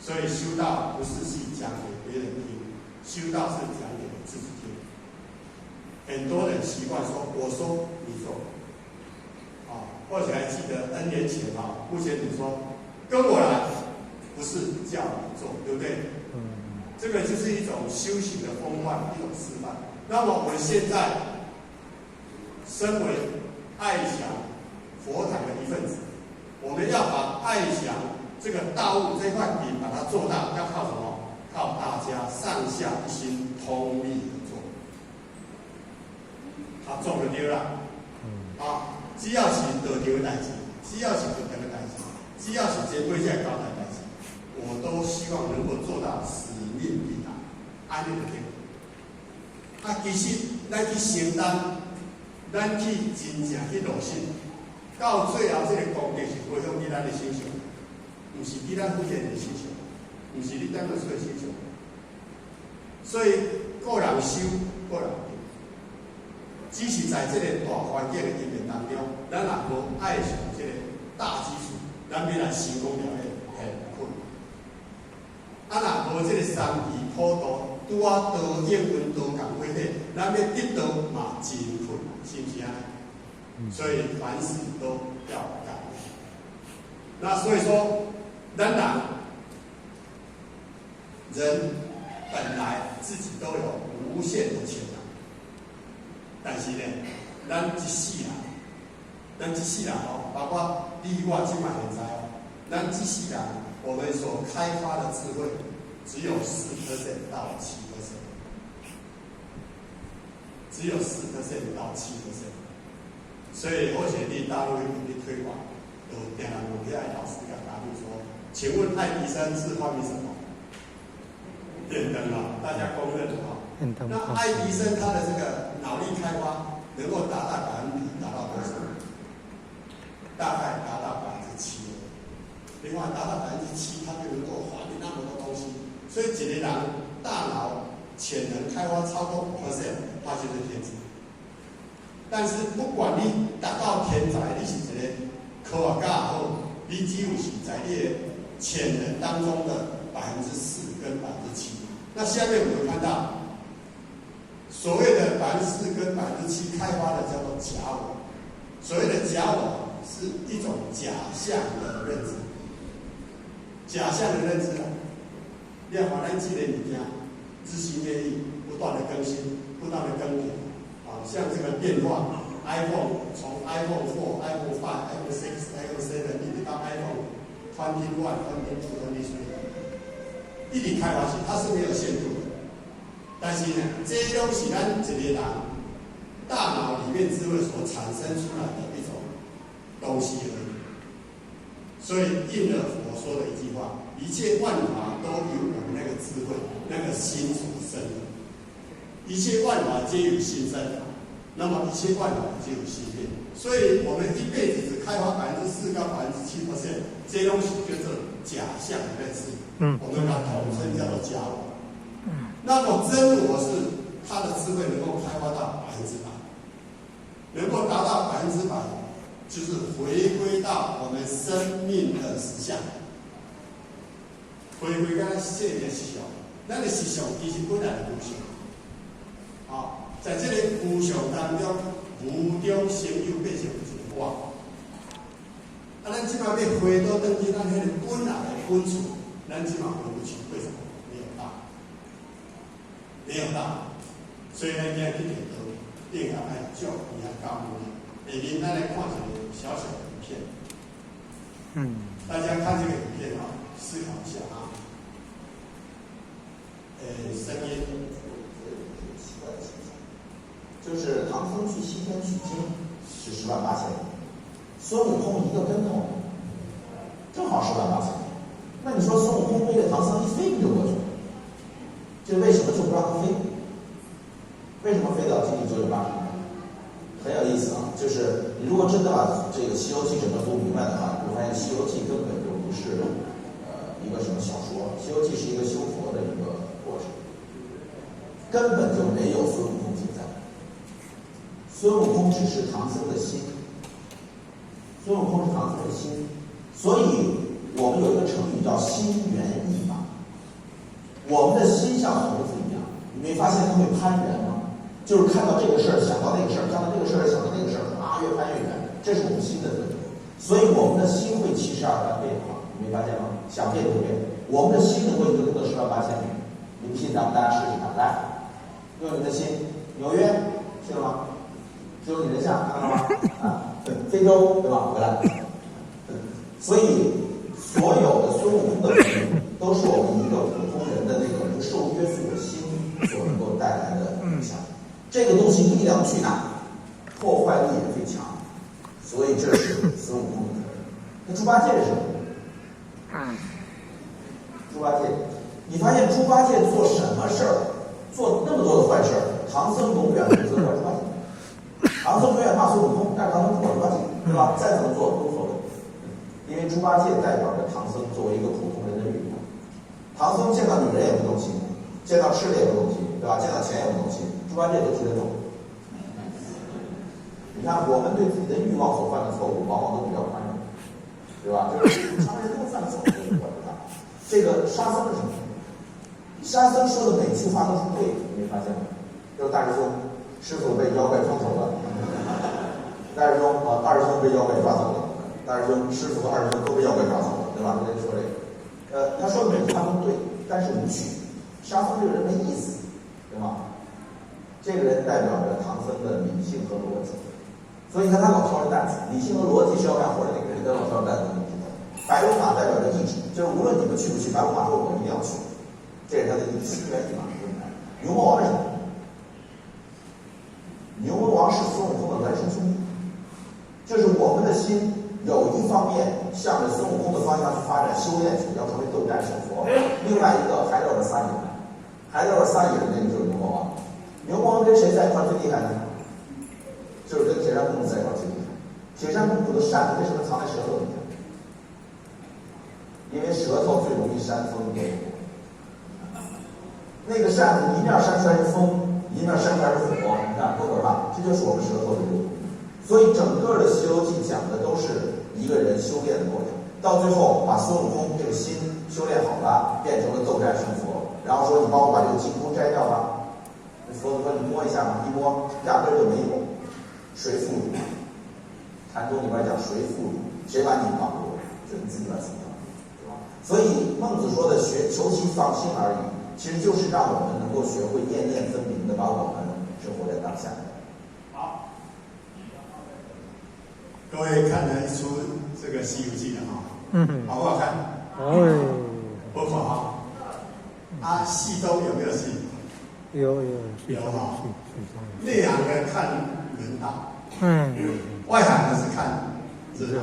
所以修道不是去讲给别人听，修道是讲给自己听。很多人习惯说我说你做，或许还记得 N 年前傅先生说跟我来，不是叫你做，对不对？这个就是一种修行的风范，一种示范。那么我们现在身为爱想佛堂的一份子，我们要把爱想这个大物这块饼把它做大，要靠什么？靠大家上下一心，通力而做。做就对啦。只要是道场的代志，只要是佛堂的代志，只要是这几只交代代志，我都希望能够做到使命必达，安尼就对。其实咱去承担，咱去真正去落实，到最后这个功德是回向伫咱的身上，不是伫咱福建的身上，不是伫咱的所的身上。所以个人修，个人定。只是在这个大环境的因缘当中，咱若无爱上这个大基础，咱要来成功了很困难。若无这个三义普渡，拄啊道应运道共伙体，咱要得到嘛真困难，是不是啊？所以凡事都要感恩。那所以说，咱人本来自己都有无限的潜能。但是呢，咱一世人包括你我今晚现在咱一世人，我们所开发的智慧只有4%到7%，只有4%到7%。所以或许你大陆的推广，有点人有些老师跟答复说，请问爱迪生是发明什么？电灯啊，大家公认的那爱迪生他的这个脑力开发能够达到达到多少？大概达到7%。另外达到7%，他就能够发明那么多东西。所以一个人大脑潜能开发超过5%，他就是天才。但是不管你达到天才，你是一个科学家好，你只有是在你的潜能当中的4%跟7%。那下面我们看到。所谓的4%跟7%开发的叫做假我，所谓的假我是一种假象的认知，假象的认知你要把咱这个物件日新月异，不断的更新，不断的更迭像这个变化 ，iPhone 从 iPhone 4、iPhone 5、iPhone 6、iPhone 7，一直到 iPhone 21、22、23，一直开发起，它是没有限度的。但是呢，这都是咱一个人大脑里面智慧所产生出来的一种东西而已。所以应了佛说的一句话：一切万法都由我们那个智慧、那个心所生的。一切万法皆有心生，那么一切万法皆有心变。所以我们一辈子只开发4%到7%，这东西叫做假象的认识。我们把它统称叫做假我。那么真我是他的智慧能够开发到100%，能够达到100%，就是回归到我们生命的实相，回归到生命的实相。咱的实相其实本来是无常，在这个无常当中，无中生有变成一个我。咱即马要回到登去咱迄个本来的本处，咱即马回不去，为什么？没有道理，所以咱今日去点头，定下来教你还教你，下面咱来看一个小小的影片。大家看这个影片思考一下声音。就是唐僧去西天取经是108000里，孙悟空一个跟头，正好108000里。那你说孙悟空背着唐僧一飞不就过去了？这为什么就不让他飞？为什么飞到经历980年？很有意思就是你如果真的把这个《西游记》整个读明白的话，你会发现《西游记》根本就不是一个什么小说，《西游记》是一个修佛的一个过程，根本就没有孙悟空存在。孙悟空只是唐僧的心，孙悟空是唐僧的心，所以我们有一个成语叫心猿意马。我们的心像猴子一样，你没发现它会攀援吗？就是看到这个事儿想到那个事儿，看到这个事儿想到那个事儿，越攀越远，这是我们心的特征。所以我们的心会72般变化，你没发现吗？想变就变。我们的心能够一个工作10万8千里，你不信咱们大家试试看，来，用你的心，纽约去了吗？只有你人像看到了吗？啊，非洲对吧？回来。所以所有的孙悟空的能力，都是我们一个普通人的那个不受约束的心所能够带来的影响。这个东西力量巨大，破坏力也最强，所以这是孙悟空的特征。那猪八戒是什么？猪八戒，你发现猪八戒做什么事儿，做那么多的坏事儿，唐僧永远不责怪猪八戒。唐僧永远骂孙悟空，但是唐僧不管猪八戒，对吧？再怎么做都无所谓，因为猪八戒代表着唐僧作为一个普通人的欲望。唐僧见到女人也不动心，见到吃的也不动心，对吧？见到钱也不动心，猪八戒都提得动。你看，我们对自己的欲望所犯的错误，往往都比较宽容，对吧？就是常人都犯错误，我知道。这个沙僧是什么？沙僧说的每句话都是对的，你没发现吗？就是大师兄，师傅被妖怪抓走了。大师兄二师兄被妖怪抓走了。大师兄、师傅和二师兄都被妖怪抓走了，对吧？都在说这个。他说的每句话都对，但是无趣。沙僧这个人没意思，对吗？这个人代表着唐僧的理性和逻辑。所以你看他老挑着担子，理性和逻辑是要干活的那个人，他老挑着担子。白龙马代表着意志，就是无论你们去不去，白龙马说我一定要去，这是他的意志，原意嘛。牛魔王是什么？牛魔王是孙悟空的孪生兄弟，就是我们的心有一方面向着孙悟空的方向去发展修炼去，要成为斗战胜佛；另外一个还绕着撒野，还绕着撒野的那个就是牛魔王。牛魔王跟谁在一块最厉害呢？就是跟铁扇公主在一块最厉害。铁扇公主的扇子为什么藏在舌头里面？因为舌头最容易扇风对。那个扇子一面扇出来是风，一面扇出来是火，你看多可怕！这就是我们舌头的用途。所以整个的《西游记》讲的都是一个人修炼的过程，到最后把孙悟空这个心修炼好了，变成了斗战胜佛，然后说你帮我把这个金箍摘掉吧。佛祖说你摸一下嘛，一摸压根儿就没有。谁负主？禅宗里边讲谁负主，谁把你绑住，就你自己把自己绑住，对吧？所以孟子说的求其放心而已，其实就是让我们能够学会念念分明的把我们生活在当下。好，各位看了一出这个《西游记》了哈，好不好看？不错哈。戏中有没有戏？有哈。内行的看门道，外行的是看热闹。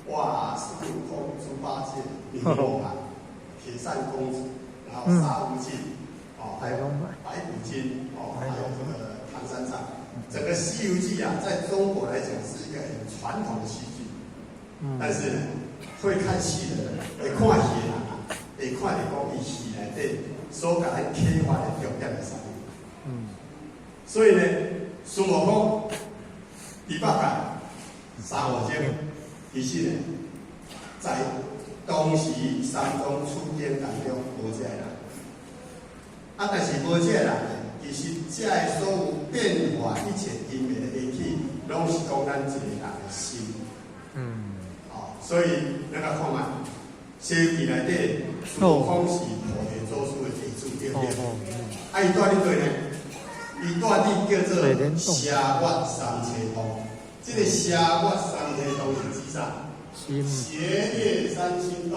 哇，孙悟空、猪八戒、牛魔王、铁扇公主，然后沙悟净，还有白骨精，还有这个唐三藏。整个《西游记》在中国来讲是一个很传统的戏剧，但是呢，会看戏的人，会看戏的人会看你讲伊戏内底所给咱启发的重点是啥？所以呢，孙悟空第八界沙悟净，其实呢，在当时山中出监当中无这个人，但是无这个人，其实这所有变化一切因缘的缘起，拢是讲咱一个人的心。所以咱来看嘛，《西游记》内底孙悟空是菩提祖师的弟子对不对？伊住伫对呢？伊住伫叫做邪月三车通。这个邪月三车通是指啥？邪月三星洞。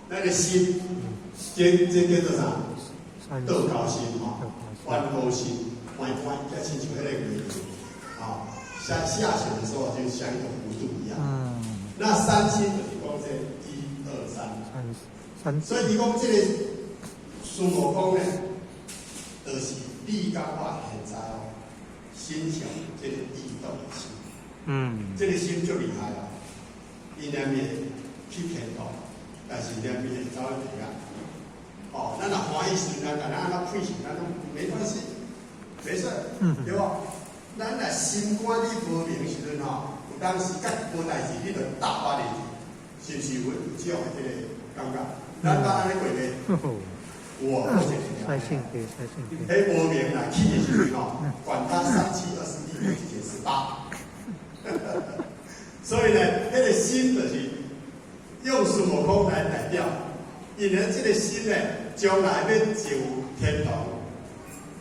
那个心，这叫做啥？道高心弯高心，弯，加亲像迄个规矩下潜的时候就像一个弧度一样。那三星就是讲这1、2、3。所以你讲这个孙悟空呢，就是你甲我现在心想这个异动的心。这个心就厉害了，伊两面去偏动，但是两面走在平安。咱若欢喜时，咱按怎配合，咱都没关系，没事，对吧？咱若心肝你无明时阵有当时甲无代志，你就大发力，是不是有这种这个感觉，咱把安尼过咧，我或者太性格，太性格。迄无名啦，起的时候吼，管他3721，1718。所以呢，迄个心就是用孙悟空来代表，因为这个心呢，将来要进天堂，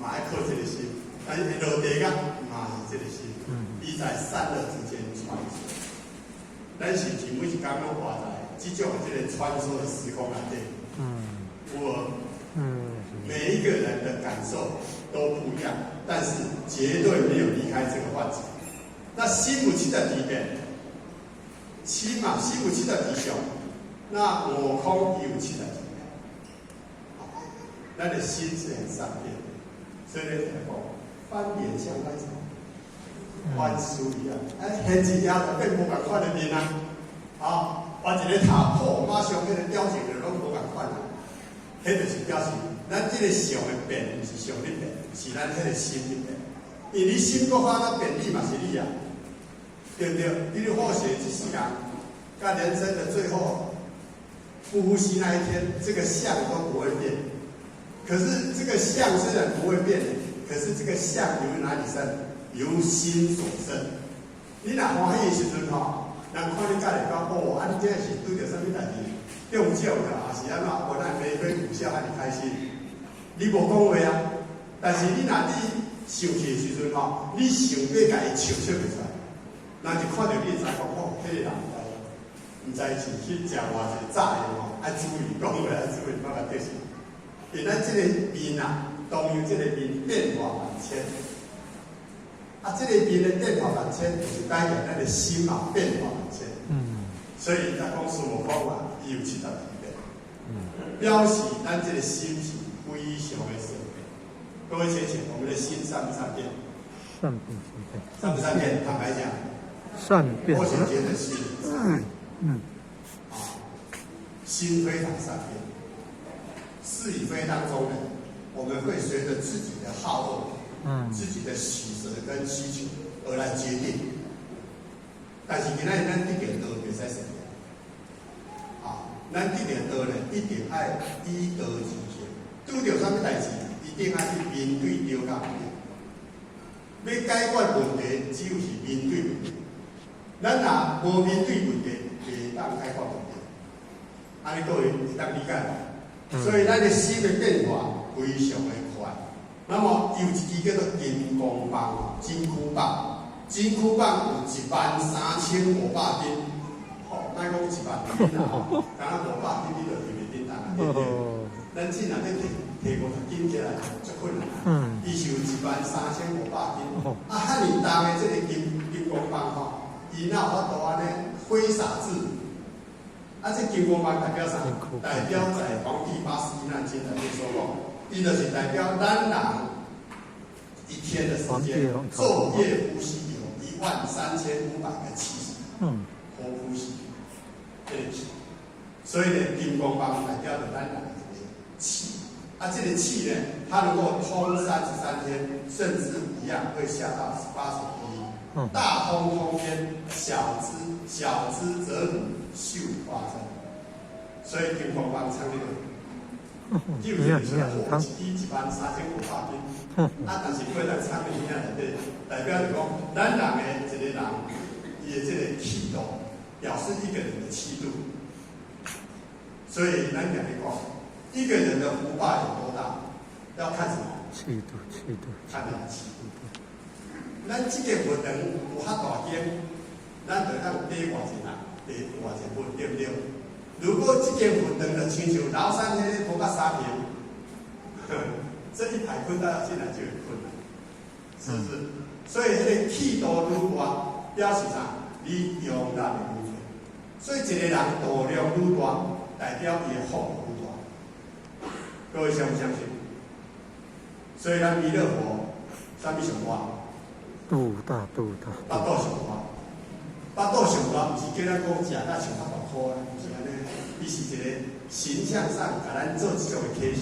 嘛要靠这个心，但是落地啊，嘛是这个心，伊在善恶之间穿梭。咱是每一天拢活在这种这个穿梭的时空内底，每一个人的感受都不一样，但是绝对没有离开这个范畴。那心有七十二变，七嘛，心有七十二相，那我空也有七十二变。咱的心是很善变的，所以咧讲，翻脸像那种翻书一样，现一下就变无共款的面啊！把一个头破，马上迄个表情就拢无共款啦。迄就是表示，咱这个相的变，不是相的变，是咱迄个心的变。因为你心搁发那变，你嘛是你啊，对不对？你或许这世人，在人生的最后不呼吸那一天，这个相都不会变。可是这个相虽然不会变，可是这个相由哪里生？由心所生。你若欢喜的时阵吼，人看你家里讲哦，你这是拄着什么代志？中奖的，还是安怎？无咱眉飞骨笑，安尼开心。你无讲话啊，但是你若生气的时阵吼，你想要甲伊笑袂出来，人就看到你知讲哦，迄个人唔知是去食偌济早的吼，爱注意讲话，爱注意，莫甲得失。因咱这个面啊，当然这个面变化万千，这个面的变化万千，就是代表咱的心嘛变化万千。所以咱讲孙悟空啊，伊有72变，表示咱这个心是非常的善变。各位先生，我们的心善不善变？善变，善不善变？坦白讲，善变。我先觉得心，心非常善变。是与非当中呢，我们会随着自己的好恶、自己的喜舍跟需求而来决定。但是今仔日咱得到道袂使善变，咱得到道呢，一定爱依道而行。拄着啥物代志，一定爱去面对对甲面。要解决问题，只有是面对问题。咱若无面对问题，袂当解决问题。安尼各位会当理解吗？所以咱的心的变化非常的快。那么有一支叫做金箍棒，金箍棒，金箍棒有13500斤，莫讲10000斤啦，敢若500斤你就提袂叮当啊，对不对？咱只若要提50斤起来，足困难。伊是有13500斤，遐尼重的这个金箍棒吼，伊哪有法度安尼挥洒自如？这金箍棒代表啥？代表在皇帝81难经里面说过，伊就是代表咱人一天的时间昼夜呼吸有13500个气息，呼吸，这个气。所以呢，金箍棒代表着咱人的这个气。这个气呢，它能够通33天，甚至一样会下到1/8。大通通天，小之则鲁，秀化真。所以金箍棒唱这个，就是说火一13500斤，但是过来唱的影内底，代表就讲咱人的一个人，伊的这个气度，表示一个人的气度。所以咱讲一讲，一个人的福报有多大，要看什么？气度，看他的气度。咱这个活动有遐大间，咱就当底偌济人，底偌济分，对不对？如果这间活动就亲像老山迄个坡甲3平，这一排困到进来就有困难，是不是？所以迄个气度愈大，表示啥？你用力的愈多。所以一个人度量愈大，代表伊的福愈大。各位相不相信？所以咱弥勒佛，啥物上大？度大。巴肚上大，巴肚上大，不是叫咱讲食甲上较大颗啊，不是安尼。伊是一个形象上，甲咱做这种的贴士，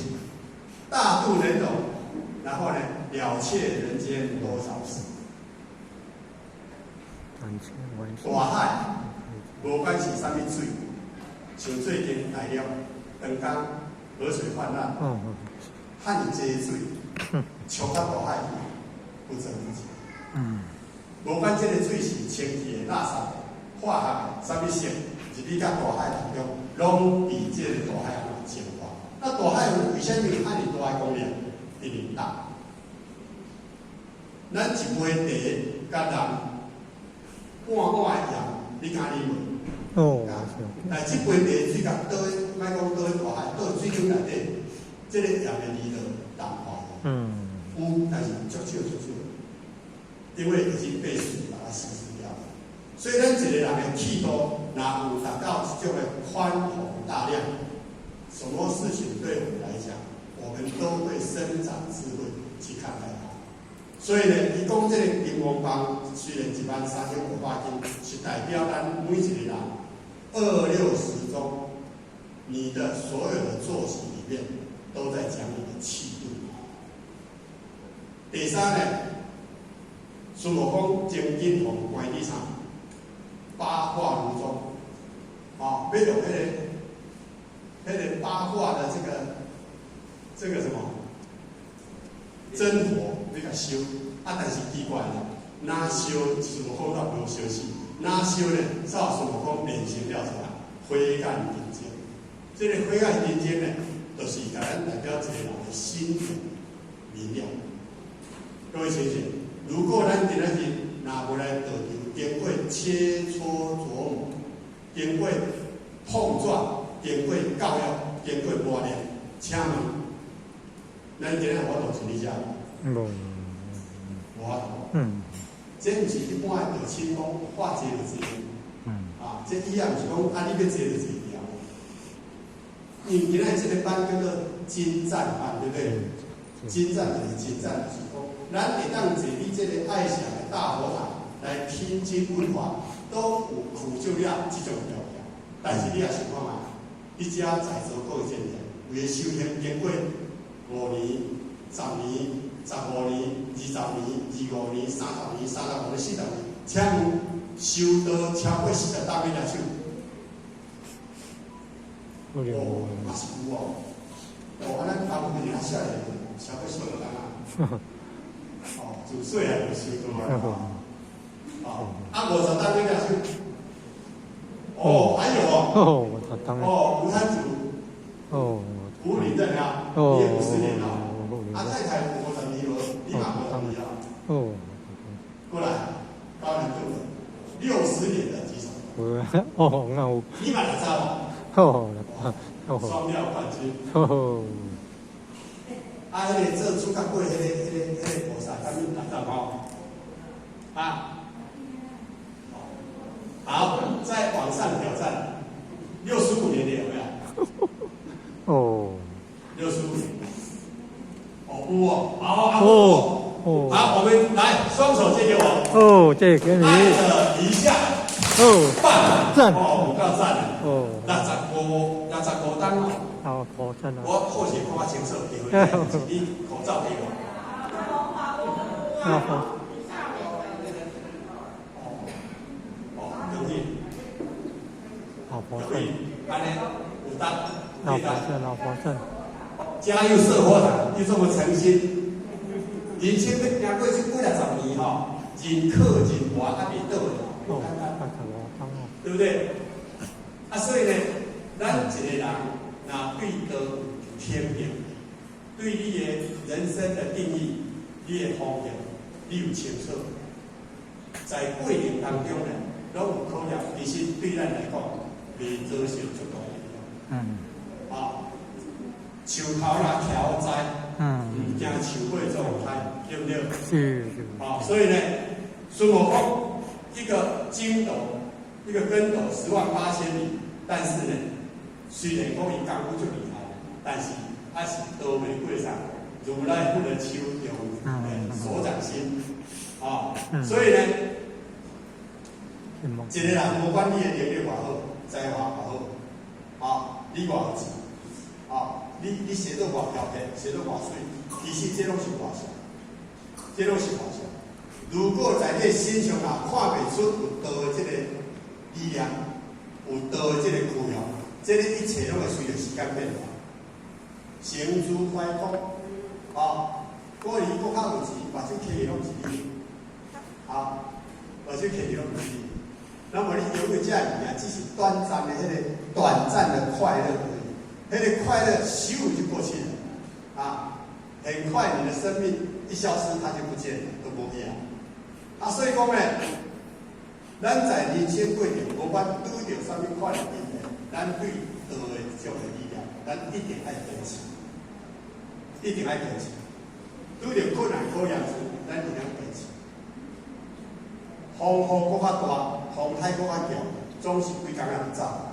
大度能容，然后呢，了却人间多少事。大海无管是啥物水，像最近来了，长江河水泛滥，哦，汉济水冲到大海去，不争不弃。无管这个水是清气的、垃圾的、化学的、啥物性，入去到大海当中，拢比这个大海有净化。那大海为什么按你大的功量比你大？咱一杯茶，甲人半碗的盐，你敢啉无？哦，但这杯茶水甲倒去，莫讲倒去大海，倒去水中内底，这个盐的味道淡化。有，但是足少。因为已经被水把它稀释掉了，所以咱一个人的气度，若有达到这种的宽宏大量，什么事情对我们来讲，我们都会伸展智慧去看待它。所以呢，伊讲这个金光帮虽然13500斤，是代表咱每一个人260中，你的所有的作息里面都在讲你的气度。第三呢？孙悟空精金红关地上，八卦炉中，要用那个八卦的这个什么真火那个烧，但是奇怪了，哪烧孙悟空都无烧死，哪烧呢？照孙悟空变成了什么？灰暗人间。这个灰暗人间呢，就是甲咱代表一个人的心明了。各位先生。如果咱今仔日若无来道场，经过切磋琢磨，经过碰撞，经过教育，经过磨练，请问，咱今仔有法度处理遮？无法度。这毋是一般的道亲讲化解就这样。这以后毋是讲你要坐就坐掉。因为今仔这个班叫做精湛班，对不对？精湛就是精湛，就是讲。咱会当坐伫这个爱城的大佛堂来听经闻法，都有苦就了这种条件。但是你也想看嘛，你遮在座各位见证，为了修行经过5年、10年、15年、20年、25年、30年、35年、40年，请问修道超过40担的手？嘛是有哦。咱大部分人少年超过40担啊。自细汉就修道啊，50担那个修，还有吴摊主，吴领证啊，你也50年了，太太50年了，你嘛50年了，过来，高难度的60年的举手，你嘛来招双料冠军。迄个做主角过，迄个菩萨，咱们来找哦。好，再往上挑战，65年的有没有？65年。有哦，好，我们来，双手借给我。借给你。按着一下。棒。赞。有够赞的。65单哦。好，口罩我后期看较清楚，因为是你口罩给我。可以。可以，安尼有当。老佛证。加油设佛堂，你这么诚心，人生要行过去几60年吼，人靠人活还袂倒的，对不对？所以呢，咱一个人。那对道天命，对你的人生的定义，你的方向，你有清楚。在过程当中呢，拢有可能，其实对咱来讲，未造成出大影响。树头若挑栽，唔惊树尾做开，对不对？是。所以呢，孙悟空一个筋斗，一个跟斗108000里，但是呢。虽然讲伊功夫就厉害，但是还是都玫瑰上如来不能求用手掌心所以呢，一个人无管你的能力偌好，才华偌好，你偌有钱你写到偌漂亮，写到偌水，其实这拢是外相，如果在你心上看袂出有道的这个力量，有道的这个苦用。这个一切拢会随着时间变化。成住坏空，过年搁较有钱，目睭起的拢是你，目睭起的拢是你。那么你拥有这物件，只是短暂的短暂的快乐而已。那个快乐咻就过去了，很快你的生命一消失，它就不见了，都无去啊。所以讲呢，咱在人生过程，无管拄着什么款的问题，咱对道的这种力量，咱一定爱坚持，一定爱坚持。拄着困难考验时，咱一定要坚持。风雨搁较大，风台搁较强，总是规工人走。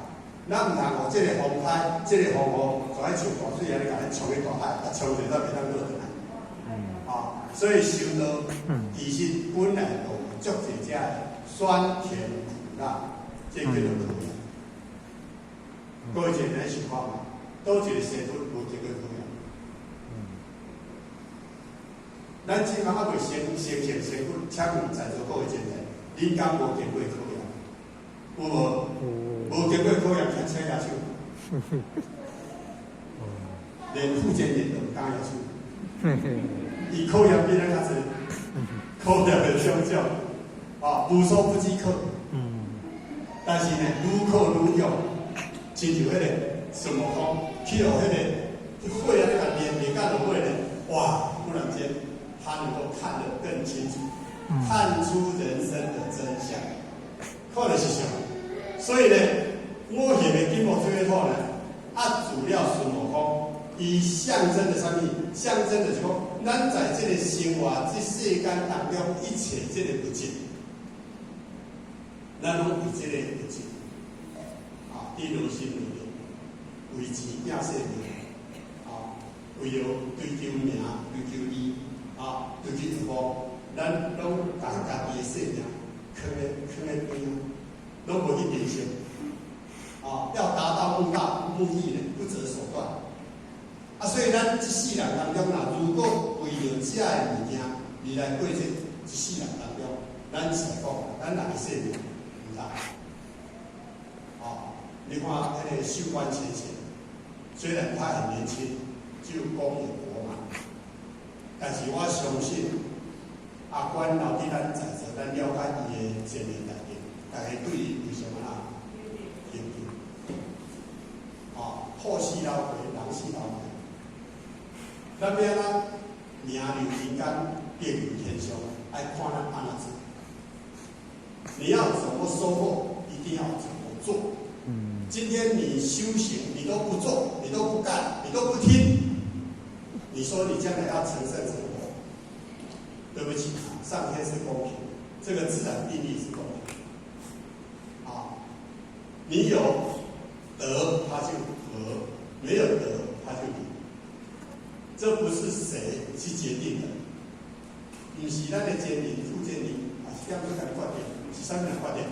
咱唔通互这个风台、这个风雨，就爱像大水安尼，甲咱冲去大海，冲着咱袂当落来。所以修道其实本来就足侪只酸甜苦辣，这叫做考验。各位一个人想看嘛？倒一个生活无经过考验？咱即马还未生活，请问在座各位前辈，恁敢无经过考验？有无？无经过考验，牵扯下手，连副监理都唔敢下手。伊考验比咱较济，考验的少少，无所不及考。但是呢，愈考愈勇，亲像迄个孙悟空去到迄个火啊，那个连到落尾呢，哇！忽然间他能够看得更清楚，看出人生的真相。看的是什么？所以呢，我现的金木水火土呢，主了孙悟空，伊象征着什么？象征着说，咱在这个生活、这世间当中一切这个不尽，咱拢为这个不尽，以劳心为力，为钱拼性命，为了追求名、追求利，追求福报，咱拢把家己的性命放在边啊，拢无去珍惜。要达到目的呢，不择手段。所以咱一世人当中如果为了这个物件而来过这一世人当中，咱实讲，咱哪会说命唔得？你看那个秀官先生，虽然他很年轻，就功有国嘛，但是我相信阿官留伫咱在座，咱了解伊的前面代志，大家对伊有什么研究？好死老鬼，人死老鬼。咱要名留人间，别有天相，爱看咱安怎做。你要怎么收获，一定要怎么做。今天你修行，你都不做，你都不干，你都不听，你说你将来要成圣成佛？对不起，上天是公平，这个自然定律是公平。你有德，他就和；没有德，他就离。这不是谁去决定的，不是咱的监理、副监理，是这样子来决定，是上面来决定，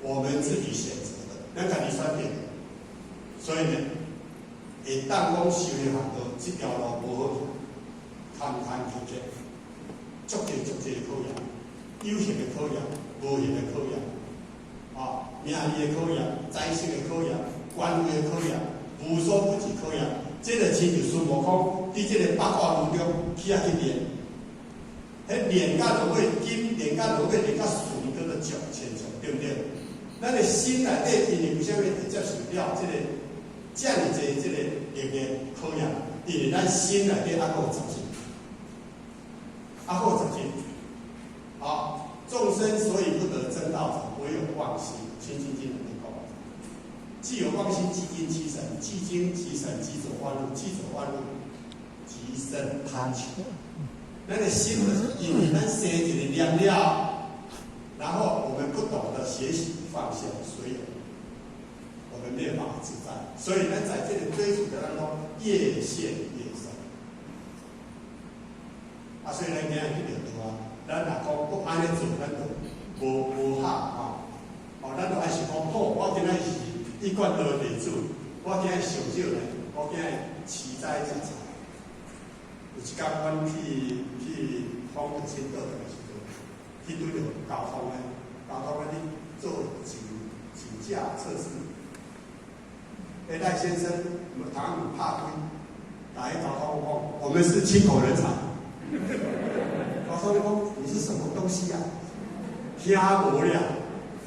我们自己选择的，咱家己选定的。所以呢，会当讲修的法道，这条路无好行，坎坷曲折，足多的考验，有形的考验，无形的考验，名利的考验，财色的考验，官位的考验，无所不至考验。这个亲像孙悟空伫这个八卦炉中去练，迄练到落尾金，练到落尾练到顺叫做脚千脚，对不对？咱的心内底因为为什么会接受了这个这样济这个力的考验？因为咱心内底还有杂质，还有杂质。众生所以不得正道者，唯有妄心。《清净经》里面讲。既有妄心，即精其神；既精其神，即走弯路；既走弯路，即生贪求。咱的心就是因为咱生一个念了，然后我们不懂得学习放下，所以我们没有办法自在。所以咱在这个追逐的当中，越陷越深。所以咱今日去了读咱若讲不安尼做，咱就无合咱就爱是讲好，我今仔是一贯道地主，我今仔上少呢，我今仔饲斋食菜。有一天阮去访问新道的时阵，去对着交通咧，你做请假测试，赖先生，台湾怕龟，打一招呼讲，我们是亲口人才。我说你是什么东西啊？听无了，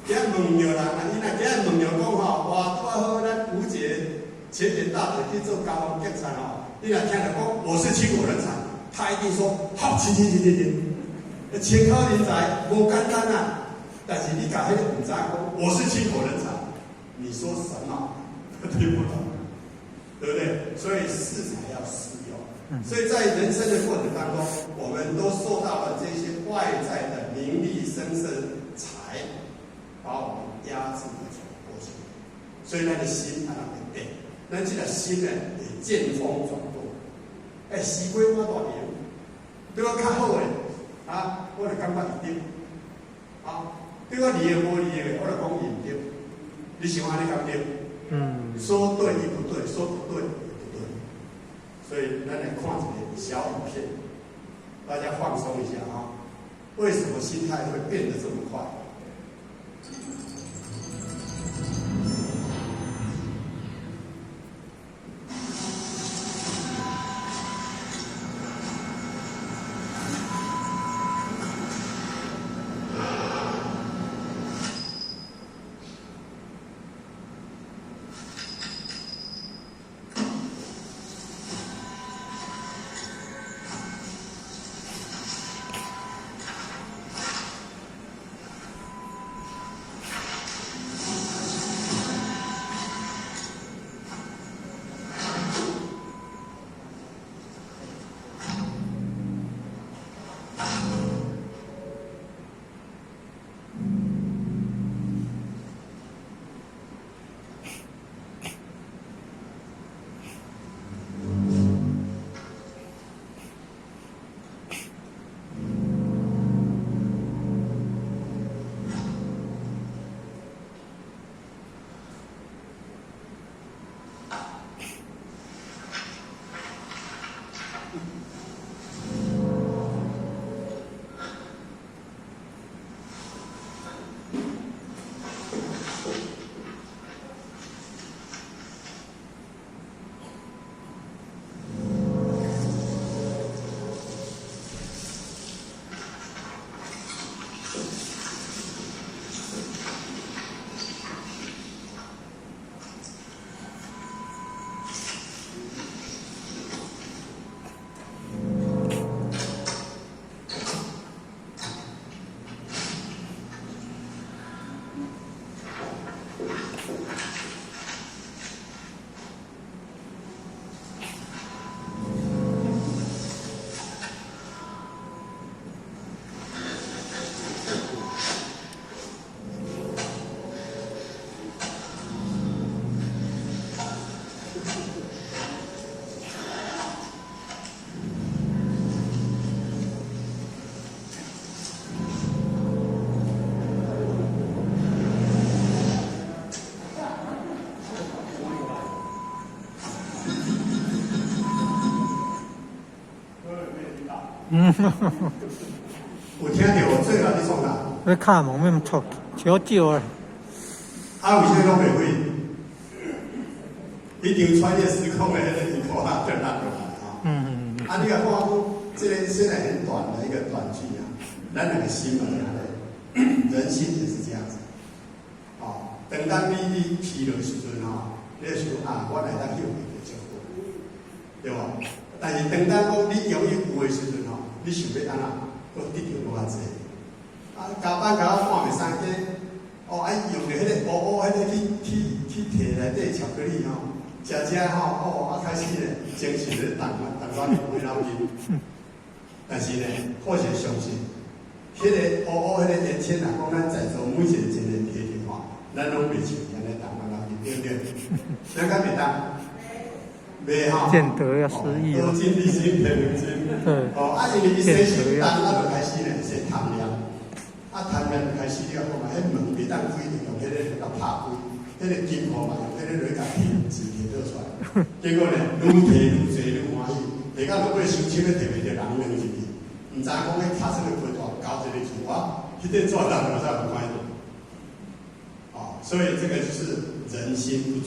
今日问着人啊，伊若今日问着讲吼，哇，拄好咱吴姐前年大队去做交通检查吼，你若听着讲我是亲口人才，他一定说好，请。请考人才无简单啊，但是你甲迄个唔知讲我是亲口人才，你说什么听不懂，对不对？所以适才要适用。所以在人生的过程当中，我们都受到了这些外在的名利声色财，把我们压制的过去。所以咱的心啊，会变，咱这个心呢会见风转舵。时归我大名，对我较好的啊，我就感觉伊对。啊，对我利的无利的，我就讲伊唔对。你想安尼敢对？说对亦不对，说不对。所以，咱来看一个小影片，大家放松一下啊！为什么心态会变得这么快？有听到我最后你创啥？你看蒙面错，少少啊。为什么拢袂会？一定穿越时空的迄个衣服啊，就拿过来啊。你看看这个虽然很短的一个短剧啊，咱两个心嘛，人心也是这样子。等当你疲劳时阵你就想我来当休息就好，对吧？但是等当讲你容易有的时阵你想要安怎，搁得到无偌济。加班甲我看袂生计，用着迄个乌迄个去摕内底巧克力食开始咧精神咧动我回脑筋。但是呢，或许相信，迄个乌迄个年轻人讲咱在座每一个真人提着咱拢袂像安尼动我脑筋，对不对？咱敢袂当？见得要失忆了。多金利心，骗人心。对。因为伊生心淡，就开始咧先贪念，贪念就开始了，迄门袂当开，就用迄个来拍开，迄个金箍嘛，用迄个来甲字摕倒出来。结果呢，愈摕愈济愈欢喜，摕到落尾收手咧，摕袂着人扔入去，唔知讲迄卡出个皮带交一个去，迄个做人就才有快乐。所以这个就是人心不足。